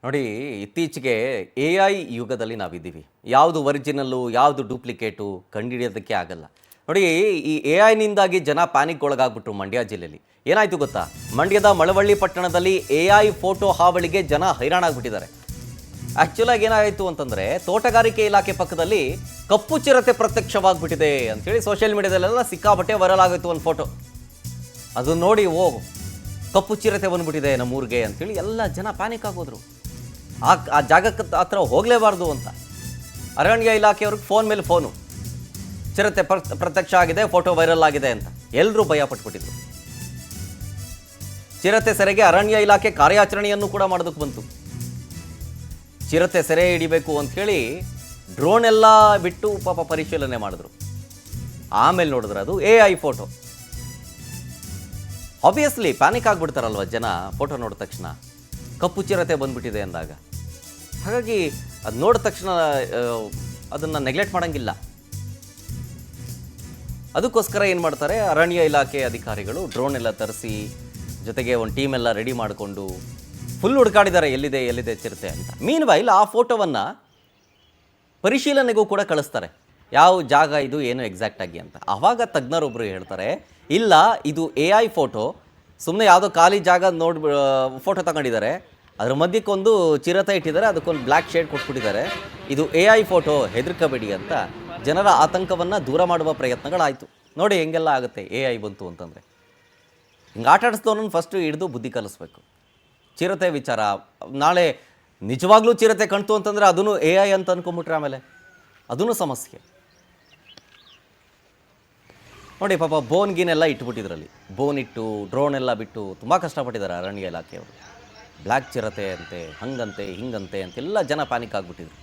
ನೋಡಿ, ಇತ್ತೀಚೆಗೆ AI ಯುಗದಲ್ಲಿ ನಾವಿದ್ದೀವಿ. ಯಾವುದು ಒರಿಜಿನಲ್ಲು, ಯಾವುದು ಡೂಪ್ಲಿಕೇಟು ಕಂಡುಹಿಡಿಯೋದಕ್ಕೆ ಆಗಲ್ಲ. ನೋಡಿ, ಈ AIನಿಂದಾಗಿ ಜನ ಪ್ಯಾನಿಕ್ ಒಳಗಾಗ್ಬಿಟ್ರು ಮಂಡ್ಯ ಜಿಲ್ಲೆಯಲ್ಲಿ. ಏನಾಯ್ತು ಗೊತ್ತಾ? ಮಂಡ್ಯದ ಮಳವಳ್ಳಿ ಪಟ್ಟಣದಲ್ಲಿ AI ಫೋಟೋ ಹಾವಳಿಗೆ ಜನ ಹೈರಾಣಾಗ್ಬಿಟ್ಟಿದ್ದಾರೆ. ಆ್ಯಕ್ಚುಲಾಗಿ ಏನಾಯಿತು ಅಂತಂದರೆ, ತೋಟಗಾರಿಕೆ ಇಲಾಖೆ ಪಕ್ಕದಲ್ಲಿ ಕಪ್ಪು ಚಿರತೆ ಪ್ರತ್ಯಕ್ಷವಾಗ್ಬಿಟ್ಟಿದೆ ಅಂಥೇಳಿ ಸೋಷಿಯಲ್ ಮೀಡಿಯಾದಲ್ಲೆಲ್ಲ ಸಿಕ್ಕಾಪಟ್ಟೆ ವೈರಲ್ ಆಗೋಯ್ತು ಒಂದು ಫೋಟೋ. ಅದನ್ನು ನೋಡಿ, ಕಪ್ಪು ಚಿರತೆ ಬಂದ್ಬಿಟ್ಟಿದೆ ನಮ್ಮೂರಿಗೆ ಅಂಥೇಳಿ ಎಲ್ಲ ಜನ ಪ್ಯಾನಿಕ್ ಆಗೋದ್ರು. ಆ ಜಾಗಕ್ಕೆ ಹತ್ರ ಹೋಗಲೇಬಾರ್ದು ಅಂತ ಅರಣ್ಯ ಇಲಾಖೆಯವ್ರಿಗೆ ಫೋನ್ ಮೇಲೆ ಫೋನು, ಚಿರತೆ ಪ್ರತ್ಯಕ್ಷ ಆಗಿದೆ, ಫೋಟೋ ವೈರಲ್ ಆಗಿದೆ ಅಂತ. ಎಲ್ಲರೂ ಭಯ ಪಟ್ಬಿಟ್ಟಿದ್ರು. ಚಿರತೆ ಸೆರೆಗೆ ಅರಣ್ಯ ಇಲಾಖೆ ಕಾರ್ಯಾಚರಣೆಯನ್ನು ಕೂಡ ಮಾಡೋದಕ್ಕೆ ಬಂತು. ಚಿರತೆ ಸೆರೆ ಹಿಡಿಬೇಕು ಅಂಥೇಳಿ ಡ್ರೋನ್ ಎಲ್ಲ ಬಿಟ್ಟು ಪಾಪ ಪರಿಶೀಲನೆ ಮಾಡಿದ್ರು. ಆಮೇಲೆ ನೋಡಿದ್ರೆ ಅದು AI ಫೋಟೋ. ಆಬ್ವಿಯಸ್ಲಿ ಪ್ಯಾನಿಕ್ ಆಗಿಬಿಡ್ತಾರಲ್ವ ಜನ ಫೋಟೋ ನೋಡಿದ ತಕ್ಷಣ, ಕಪ್ಪು ಚಿರತೆ ಬಂದ್ಬಿಟ್ಟಿದೆ ಅಂದಾಗ. ಹಾಗಾಗಿ ಅದು ನೋಡಿದ ತಕ್ಷಣ ಅದನ್ನು ನೆಗ್ಲೆಕ್ಟ್ ಮಾಡೋಂಗಿಲ್ಲ. ಅದಕ್ಕೋಸ್ಕರ ಏನು ಮಾಡ್ತಾರೆ, ಅರಣ್ಯ ಇಲಾಖೆ ಅಧಿಕಾರಿಗಳು ಡ್ರೋನ್ ಎಲ್ಲ ತರಿಸಿ, ಜೊತೆಗೆ ಒಂದು ಟೀಮ್ ಎಲ್ಲ ರೆಡಿ ಮಾಡಿಕೊಂಡು ಫುಲ್ ಹುಡುಕಾಡಿದ್ದಾರೆ ಎಲ್ಲಿದೆ ಚಿರತೆ ಅಂತ. ಮೀನ್ವೈಲ್ ಆ ಫೋಟೋವನ್ನು ಪರಿಶೀಲನೆಗೂ ಕೂಡ ಕಳಿಸ್ತಾರೆ, ಯಾವ ಜಾಗ ಇದು ಏನು ಎಕ್ಸಾಕ್ಟಾಗಿ ಅಂತ. ಆವಾಗ ತಜ್ಞರೊಬ್ಬರು ಹೇಳ್ತಾರೆ, ಇಲ್ಲ ಇದು AI ಫೋಟೋ, ಸುಮ್ಮನೆ ಯಾವುದೋ ಖಾಲಿ ಜಾಗ ನೋಡಿ ಫೋಟೋ ತಗೊಂಡಿದ್ದಾರೆ, ಅದ್ರ ಮಧ್ಯಕ್ಕೊಂದು ಚಿರತೆ ಇಟ್ಟಿದ್ದಾರೆ, ಅದಕ್ಕೊಂದು ಬ್ಲ್ಯಾಕ್ ಶೇಡ್ ಕೊಟ್ಬಿಟ್ಟಿದ್ದಾರೆ, ಇದು AI ಫೋಟೋ, ಹೆದರ್ಕಬೇಡಿ ಅಂತ ಜನರ ಆತಂಕವನ್ನು ದೂರ ಮಾಡುವ ಪ್ರಯತ್ನಗಳಾಯಿತು. ನೋಡಿ ಹೆಂಗೆಲ್ಲ ಆಗುತ್ತೆ AI ಬಂತು ಅಂತಂದರೆ. ಹಿಂಗೆ ಆಟ ಆಡಿಸ್ದವನನ್ನು ಫಸ್ಟು ಹಿಡಿದು ಬುದ್ಧಿ ಕಲಿಸ್ಬೇಕು. ಚಿರತೆ ವಿಚಾರ, ನಾಳೆ ನಿಜವಾಗ್ಲೂ ಚಿರತೆ ಕಣ್ತು ಅಂತಂದರೆ ಅದನ್ನು AI ಅಂತ ಅಂದ್ಕೊಂಬಿಟ್ರೆ ಆಮೇಲೆ ಅದೂ ಸಮಸ್ಯೆ. ನೋಡಿ ಪಾಪ ಬೋನ್ ಗೀನೆಲ್ಲ ಇಟ್ಬಿಟ್ಟಿದ್ರಲ್ಲಿ, ಬೋನ್ ಇಟ್ಟು ಡ್ರೋನ್ ಎಲ್ಲ ಬಿಟ್ಟು ತುಂಬ ಕಷ್ಟಪಟ್ಟಿದ್ದಾರೆ ಅರಣ್ಯ ಇಲಾಖೆಯವರು. ಬ್ಲ್ಯಾಕ್ ಚಿರತೆ ಅಂತೆ, ಹಂಗಂತೆ ಹಿಂಗಂತೆ ಅಂತೆಲ್ಲ ಜನ ಪ್ಯಾನಿಕ್ ಆಗಿಬಿಟ್ಟಿದ್ರು.